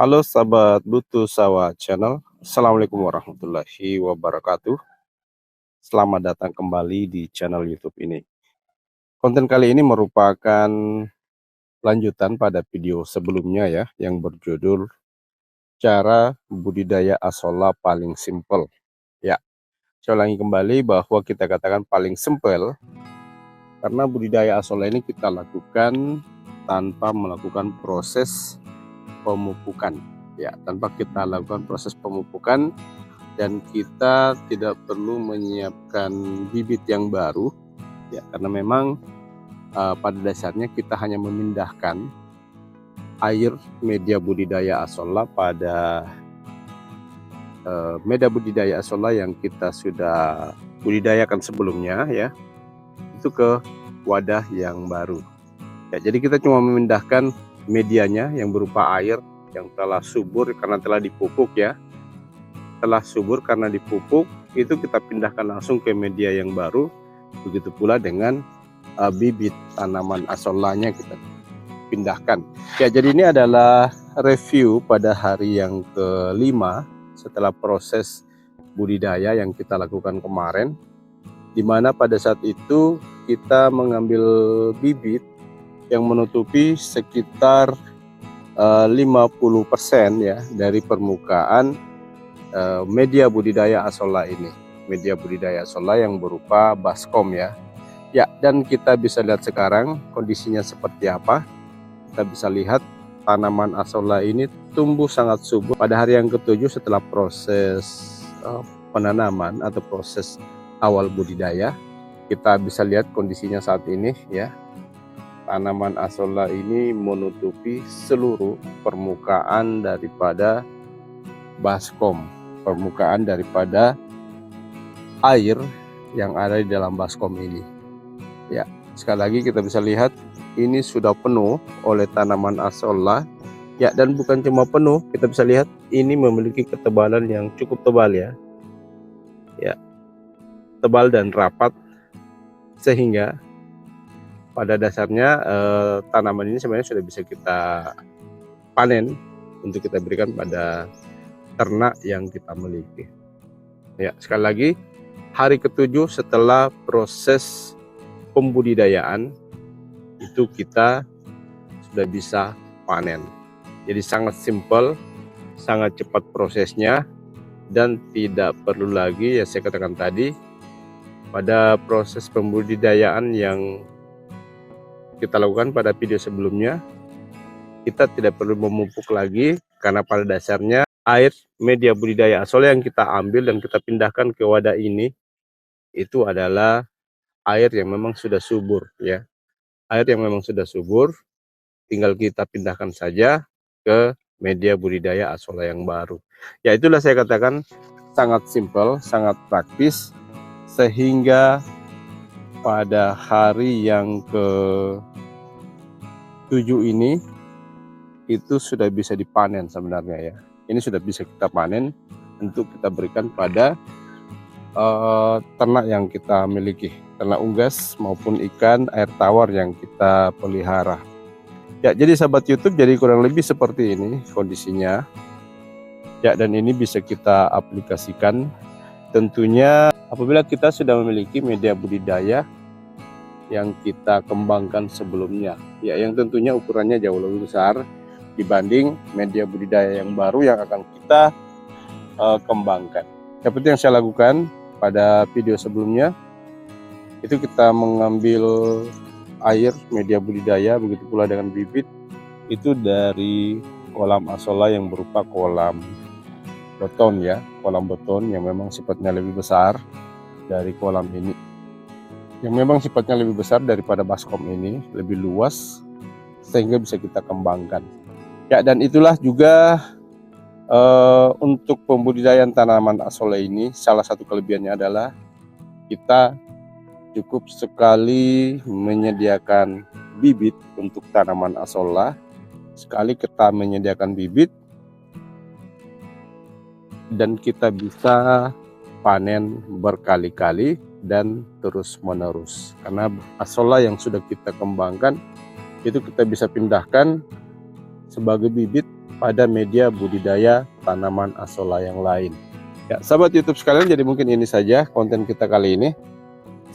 Halo sahabat Butuh Sawah Channel, Assalamualaikum warahmatullahi wabarakatuh. Selamat datang kembali di channel YouTube ini. Konten kali ini merupakan lanjutan pada video sebelumnya ya, yang berjudul cara budidaya asolla paling simple. Ya, saya ulangi kembali bahwa kita katakan paling simple karena budidaya asolla ini kita lakukan tanpa melakukan proses pemupukan. Ya, tanpa kita lakukan proses pemupukan dan kita tidak perlu menyiapkan bibit yang baru ya, karena memang pada dasarnya kita hanya memindahkan air media budidaya asolla pada media budidaya asolla yang kita sudah budidayakan sebelumnya ya, itu ke wadah yang baru ya. Jadi kita cuma memindahkan medianya yang berupa air yang telah subur karena telah dipupuk ya, telah subur karena dipupuk, itu kita pindahkan langsung ke media yang baru. Begitu pula dengan bibit tanaman asollanya kita pindahkan ya. Jadi ini adalah review pada hari yang kelima setelah proses budidaya yang kita lakukan kemarin, dimana pada saat itu kita mengambil bibit yang menutupi sekitar 50% ya dari permukaan media budidaya asolla ini, media budidaya asolla yang berupa baskom ya. Ya, dan kita bisa lihat sekarang kondisinya seperti apa. Kita bisa lihat tanaman asolla ini tumbuh sangat subur pada hari yang ketujuh setelah proses penanaman atau proses awal budidaya. Kita bisa lihat kondisinya saat ini ya. Tanaman asolla ini menutupi seluruh permukaan daripada baskom, permukaan daripada air yang ada di dalam baskom ini ya. Sekali lagi kita bisa lihat ini sudah penuh oleh tanaman asolla ya, dan bukan cuma penuh, kita bisa lihat ini memiliki ketebalan yang cukup tebal ya, tebal dan rapat, sehingga pada dasarnya tanaman ini sebenarnya sudah bisa kita panen untuk kita berikan pada ternak yang kita miliki ya. Sekali lagi, hari ketujuh setelah proses pembudidayaan itu kita sudah bisa panen. Jadi sangat simple, sangat cepat prosesnya, dan tidak perlu lagi ya saya katakan tadi pada proses pembudidayaan yang kita lakukan pada video sebelumnya, kita tidak perlu memupuk lagi karena pada dasarnya air media budidaya asolla yang kita ambil dan kita pindahkan ke wadah ini itu adalah air yang memang sudah subur ya. Air yang memang sudah subur, tinggal kita pindahkan saja ke media budidaya asolla yang baru. Ya, itulah saya katakan sangat simpel, sangat praktis, sehingga pada hari yang ke-7 ini itu sudah bisa dipanen sebenarnya ya. Ini sudah bisa kita panen untuk kita berikan pada ternak yang kita miliki, ternak unggas maupun ikan air tawar yang kita pelihara. Ya, jadi sahabat YouTube, jadi kurang lebih seperti ini kondisinya. Ya, dan ini bisa kita aplikasikan tentunya apabila kita sudah memiliki media budidaya yang kita kembangkan sebelumnya. Ya, yang tentunya ukurannya jauh lebih besar dibanding media budidaya yang baru yang akan kita kembangkan. Seperti yang saya lakukan pada video sebelumnya, itu kita mengambil air media budidaya, begitu pula dengan bibit itu dari kolam asolla yang berupa kolam beton ya, kolam beton yang memang sifatnya lebih besar dari kolam ini, yang memang sifatnya lebih besar daripada baskom ini, lebih luas sehingga bisa kita kembangkan ya. Dan itulah juga untuk pembudidayaan tanaman asolla ini, salah satu kelebihannya adalah kita cukup sekali menyediakan bibit untuk tanaman asolla. Sekali kita menyediakan bibit dan kita bisa panen berkali-kali dan terus menerus, karena asolla yang sudah kita kembangkan itu kita bisa pindahkan sebagai bibit pada media budidaya tanaman asolla yang lain. Ya, sahabat YouTube sekalian, jadi mungkin ini saja konten kita kali ini.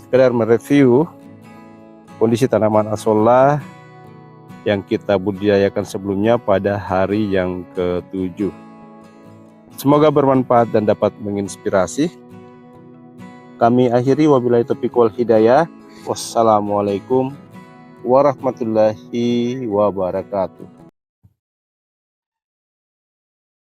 Sekedar mereview kondisi tanaman asolla yang kita budidayakan sebelumnya pada hari yang ke-7. Semoga bermanfaat dan dapat menginspirasi. Kami akhiri, wabillahi taufiq wal hidayah. Wassalamualaikum warahmatullahi wabarakatuh.